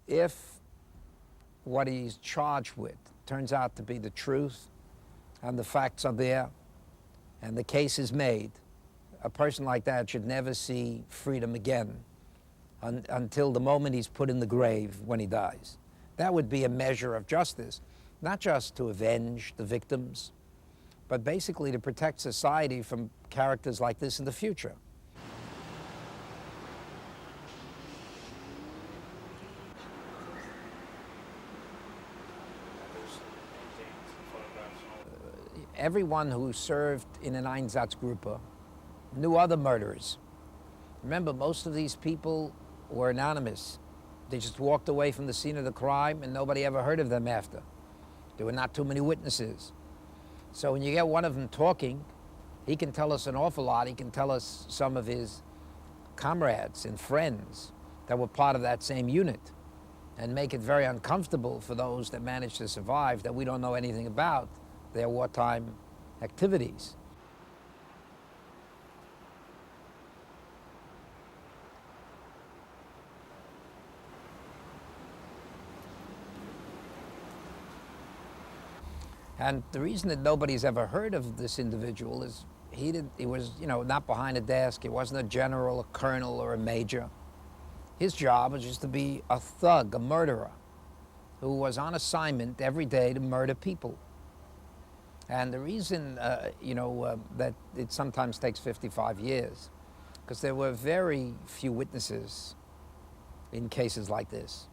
If what he's charged with turns out to be the truth, and the facts are there, and the case is made, a person like that should never see freedom again until the moment he's put in the grave when he dies. That would be a measure of justice, not just to avenge the victims, but basically to protect society from characters like this in the future. Everyone who served in an Einsatzgruppe knew other murderers. Remember, most of these people were anonymous. They just walked away from the scene of the crime and nobody ever heard of them after. There were not too many witnesses. So when you get one of them talking, he can tell us an awful lot. He can tell us some of his comrades and friends that were part of that same unit and make it very uncomfortable for those that managed to survive that we don't know anything about their wartime activities. And the reason that nobody's ever heard of this individual is he was, not behind a desk. He wasn't a general, a colonel, or a major. His job was just to be a thug, a murderer, who was on assignment every day to murder people. And the reason, that it sometimes takes 55 years, because there were very few witnesses in cases like this.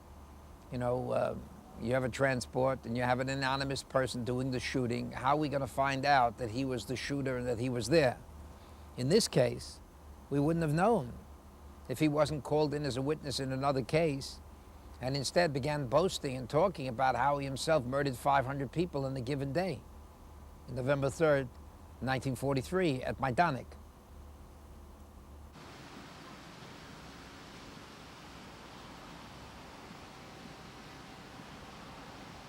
You have a transport and you have an anonymous person doing the shooting. How are we going to find out that he was the shooter and that he was there? In this case, we wouldn't have known if he wasn't called in as a witness in another case and instead began boasting and talking about how he himself murdered 500 people in a given day. November 3rd, 1943, at Majdanek.